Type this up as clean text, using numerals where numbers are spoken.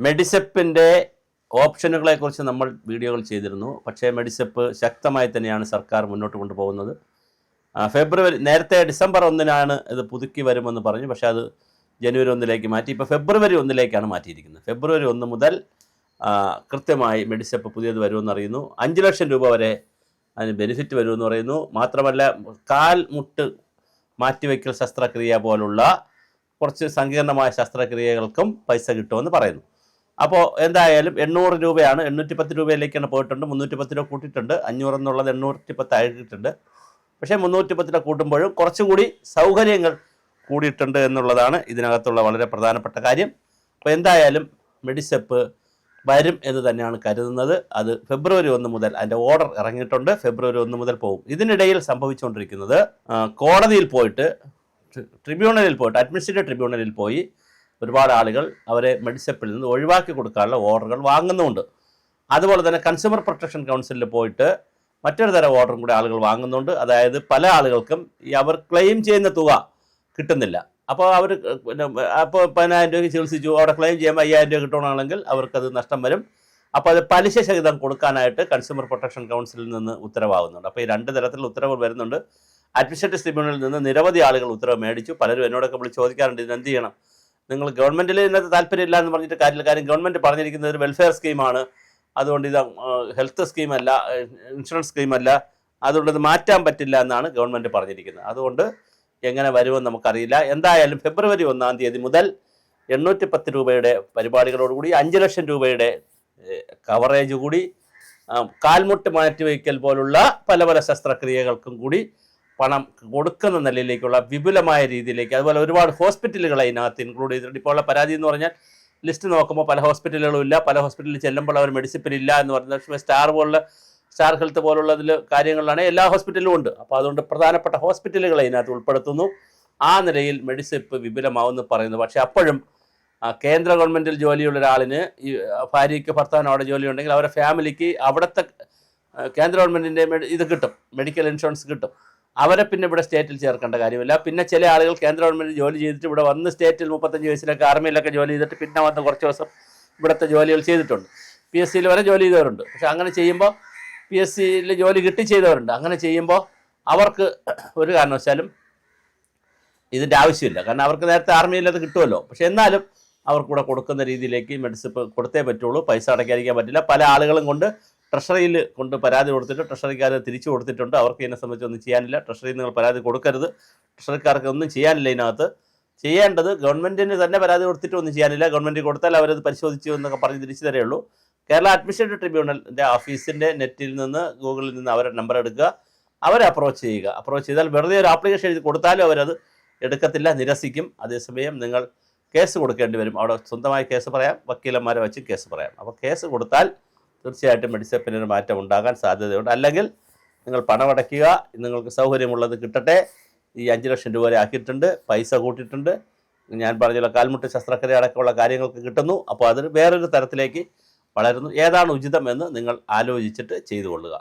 മെഡിസെപ്പിൻ്റെ ഓപ്ഷനുകളെക്കുറിച്ച് നമ്മൾ വീഡിയോകൾ ചെയ്തിരുന്നു. പക്ഷേ മെഡിസെപ്പ് ശക്തമായി തന്നെയാണ് സർക്കാർ മുന്നോട്ട് കൊണ്ടുപോകുന്നത്. നേരത്തെ ഡിസംബർ 1 ഇത് പുതുക്കി വരുമെന്ന് പറഞ്ഞു. പക്ഷേ അത് ജനുവരി 1 മാറ്റി. ഇപ്പോൾ ഫെബ്രുവരി 1 മാറ്റിയിരിക്കുന്നത്. ഫെബ്രുവരി 1 മുതൽ കൃത്യമായി മെഡിസെപ്പ് പുതിയത് വരുമെന്ന് അറിയുന്നു. 5 ലക്ഷം രൂപ വരെ അതിന് ബെനിഫിറ്റ് വരുമെന്ന് പറയുന്നു. മാത്രമല്ല കാൽ മുട്ട് മാറ്റിവെക്കൽ ശസ്ത്രക്രിയ പോലുള്ള കുറച്ച് സങ്കീർണമായ ശസ്ത്രക്രിയകൾക്കും പൈസ കിട്ടുമെന്ന് പറയുന്നു. അപ്പോൾ എന്തായാലും 800 രൂപയാണ്, 810 രൂപയിലേക്കാണ് പോയിട്ടുണ്ട്. 310 രൂപ കൂട്ടിയിട്ടുണ്ട്. 500 എന്നുള്ളത് 810 ആയിട്ടുണ്ട്. പക്ഷേ 310 രൂപ കൂട്ടുമ്പോഴും കുറച്ചുകൂടി സൗകര്യങ്ങൾ കൂടിയിട്ടുണ്ട് എന്നുള്ളതാണ് ഇതിനകത്തുള്ള വളരെ പ്രധാനപ്പെട്ട കാര്യം. അപ്പോൾ എന്തായാലും മെഡിസെപ്പ് വരും എന്ന് തന്നെയാണ് കരുതുന്നത്. അത് ഫെബ്രുവരി 1 മുതൽ അതിൻ്റെ ഓർഡർ ഇറങ്ങിയിട്ടുണ്ട്. ഫെബ്രുവരി 1 മുതൽ പോകും. ഇതിനിടയിൽ സംഭവിച്ചുകൊണ്ടിരിക്കുന്നത് കോടതിയിൽ പോയിട്ട് അഡ്മിനിസ്ട്രേറ്റീവ് ട്രിബ്യൂണലിൽ പോയി ഒരുപാട് ആളുകൾ അവരെ മെഡിസെപ്പിൽ നിന്ന് ഒഴിവാക്കി കൊടുക്കാനുള്ള ഓർഡറുകൾ വാങ്ങുന്നുണ്ട്. അതുപോലെ തന്നെ കൺസ്യൂമർ പ്രൊട്ടക്ഷൻ കൗൺസിലിൽ പോയിട്ട് മറ്റൊരു തരം ഓർഡറും കൂടി ആളുകൾ വാങ്ങുന്നുണ്ട്. അതായത് പല ആളുകൾക്കും അവർ ക്ലെയിം ചെയ്യുന്ന തുക കിട്ടുന്നില്ല. അപ്പോൾ അവർ 10,000 രൂപയ്ക്ക് ചികിത്സിച്ചു, അവിടെ ക്ലെയിം ചെയ്യുമ്പോൾ 5,000 രൂപ കിട്ടണമെങ്കിൽ അവർക്കത് നഷ്ടം വരും. അപ്പോൾ അത് പലിശ സഹിതം കൊടുക്കാനായിട്ട് കൺസ്യൂമർ പ്രൊട്ടക്ഷൻ കൗൺസിലിൽ നിന്ന് ഉത്തരവാകുന്നുണ്ട്. അപ്പോൾ ഈ 2 തരത്തിലുള്ള ഉത്തരവുകൾ വരുന്നുണ്ട്. അഡ്മിനിസ്ട്രേറ്റീവ് ട്രിബ്യൂണലിൽ നിന്ന് നിരവധി ആളുകൾ ഉത്തരവ് മേടിച്ചു. പലരും എന്നോടൊക്കെ വിളിച്ച് ചോദിക്കാറുണ്ട്, ഇതിന് എന്ത് ചെയ്യണം, നിങ്ങൾ ഗവൺമെൻറ്റിൽ ഇതിനകത്ത് താല്പര്യമില്ല എന്ന് പറഞ്ഞിട്ട് കാര്യമില്ല. കാര്യം ഗവൺമെൻറ് പറഞ്ഞിരിക്കുന്നത് ഒരു വെൽഫെയർ സ്കീമാണ്, അതുകൊണ്ട് ഇത് ഹെൽത്ത് സ്കീമല്ല, ഇൻഷുറൻസ് സ്കീമല്ല, അതുകൊണ്ട് ഇത് മാറ്റാൻ പറ്റില്ല എന്നാണ് ഗവൺമെൻറ് പറഞ്ഞിരിക്കുന്നത്. അതുകൊണ്ട് എങ്ങനെ വരുമെന്ന് നമുക്കറിയില്ല. എന്തായാലും ഫെബ്രുവരി 1 മുതൽ 810 രൂപയുടെ പരിപാടികളോടുകൂടി 5 ലക്ഷം രൂപയുടെ കവറേജ് കൂടി, കാൽമുട്ട് മാറ്റിവയ്ക്കൽ പോലുള്ള പല പല ശസ്ത്രക്രിയകൾക്കും കൂടി പണം കൊടുക്കുന്ന നിലയിലേക്കുള്ള വിപുലമായ രീതിയിലേക്ക്, അതുപോലെ ഒരുപാട് ഹോസ്പിറ്റലുകൾ അതിനകത്ത് ഇൻക്ലൂഡ് ചെയ്തിട്ടുണ്ട്. ഇപ്പോൾ ഉള്ള പരാതി എന്ന് പറഞ്ഞാൽ ലിസ്റ്റ് നോക്കുമ്പോൾ പല ഹോസ്പിറ്റലുകളും ഇല്ല. പല ഹോസ്പിറ്റലിൽ ചെല്ലുമ്പോൾ അവർ മെഡിസിപ്പിനില്ല എന്ന് പറയുന്നത്. സ്റ്റാർ ഹെൽത്ത് പോലുള്ളതിൽ കാര്യങ്ങളിലാണ് എല്ലാ ഹോസ്പിറ്റലും ഉണ്ട്. അപ്പോൾ അതുകൊണ്ട് പ്രധാനപ്പെട്ട ഹോസ്പിറ്റലുകൾ അതിനകത്ത് ഉൾപ്പെടുത്തുന്നു. ആ നിലയിൽ മെഡിസെപ്പ് വിപുലമാവുമെന്ന് പറയുന്നു. പക്ഷേ അപ്പോഴും കേന്ദ്ര ഗവൺമെൻറ്റിൽ ജോലിയുള്ള ഒരാളിന്, ഈ ഭാര്യയ്ക്ക് ഭർത്താവിന് അവിടെ ജോലി ഉണ്ടെങ്കിൽ അവരുടെ ഫാമിലിക്ക് അവിടുത്തെ കേന്ദ്ര ഗവൺമെൻറ്റിൻ്റെ ഇത് കിട്ടും, മെഡിക്കൽ ഇൻഷുറൻസ് കിട്ടും. അവരെ പിന്നെ ഇവിടെ സ്റ്റേറ്റിൽ ചേർക്കേണ്ട കാര്യമില്ല. പിന്നെ ചില ആളുകൾ കേന്ദ്ര ഗവൺമെൻറ് ജോലി ചെയ്തിട്ട് ഇവിടെ വന്ന് സ്റ്റേറ്റിൽ 35 വയസ്സിലൊക്കെ ആർമിയിലൊക്കെ ജോലി ചെയ്തിട്ട് പിന്നെ വന്ന് കുറച്ച് ദിവസം ഇവിടുത്തെ ജോലികൾ ചെയ്തിട്ടുണ്ട്. PSCയിൽ വരെ ജോലി ചെയ്തവരുണ്ട്. പക്ഷെ അങ്ങനെ ചെയ്യുമ്പോൾ PSCയിൽ ജോലി കിട്ടി ചെയ്തവരുണ്ട്. അങ്ങനെ ചെയ്യുമ്പോൾ അവർക്ക് ഒരു കാരണവശാലും ഇതിൻ്റെ ആവശ്യമില്ല. കാരണം അവർക്ക് നേരത്തെ ആർമിയിൽ അത് കിട്ടുമല്ലോ. പക്ഷെ എന്നാലും അവർക്കൂടെ കൊടുക്കുന്ന രീതിയിലേക്ക് മെഡിസിപ്പ് കൊടുത്തേ പറ്റുള്ളൂ. പൈസ അടയ്ക്കാതിരിക്കാൻ പറ്റില്ല. പല ആളുകളും കൊണ്ട് ട്രഷറിയിൽ കൊണ്ട് പരാതി കൊടുത്തിട്ട് ട്രഷറിക്കാർ തിരിച്ചു കൊടുത്തിട്ടുണ്ട്. അവർക്ക് ഇതിനെ സംബന്ധിച്ചൊന്നും ചെയ്യാനില്ല. ട്രഷറിയിൽ നിങ്ങൾ പരാതി കൊടുക്കരുത്, ട്രഷറിക്കാർക്ക് ഒന്നും ചെയ്യാനില്ല. ഇതിനകത്ത് ചെയ്യേണ്ടത് ഗവൺമെൻറ്റിന് തന്നെ പരാതി കൊടുത്തിട്ട് ഒന്നും ചെയ്യാനില്ല. ഗവൺമെൻറ് കൊടുത്താൽ അവരത് പരിശോധിച്ചു എന്നൊക്കെ പറഞ്ഞ് തിരിച്ചു തരേയുള്ളൂ. കേരള അഡ്മിനിസ്ട്രേറ്റീവ് ട്രിബ്യൂണലിൻ്റെ ഓഫീസിൻ്റെ നെറ്റിൽ നിന്ന്, ഗൂഗിളിൽ നിന്ന് അവരുടെ നമ്പർ എടുക്കുക, അവരെ അപ്രോച്ച് ചെയ്യുക. അപ്രോച്ച് ചെയ്താൽ വെറുതെ ഒരു ആപ്ലിക്കേഷൻ എഴുതി കൊടുത്താലും അവരത് എടുക്കത്തില്ല, നിരസിക്കും. അതേസമയം നിങ്ങൾ കേസ് കൊടുക്കേണ്ടി വരും. അവിടെ സ്വന്തമായി കേസ് പറയാം, വക്കീലന്മാരെ വെച്ച് കേസ് പറയാം. അപ്പോൾ കേസ് കൊടുത്താൽ തീർച്ചയായിട്ടും മെഡിസെപ്പിനൊരു മാറ്റം ഉണ്ടാകാൻ സാധ്യതയുണ്ട്. അല്ലെങ്കിൽ നിങ്ങൾ പണമടയ്ക്കുക, നിങ്ങൾക്ക് സൗകര്യമുള്ളത് കിട്ടട്ടെ. ഈ 5 ലക്ഷം രൂപ വരെ ആക്കിയിട്ടുണ്ട്, പൈസ കൂട്ടിയിട്ടുണ്ട്. ഞാൻ പറഞ്ഞുള്ള കാൽമുട്ട് ശസ്ത്രക്രിയ അടക്കമുള്ള കാര്യങ്ങൾക്ക് കിട്ടുന്നു. അപ്പോൾ അത് വേറൊരു തരത്തിലേക്ക് വളരുന്നു. ഏതാണ് ഉചിതം എന്ന് നിങ്ങൾ ആലോചിച്ചിട്ട് ചെയ്തു കൊള്ളുക.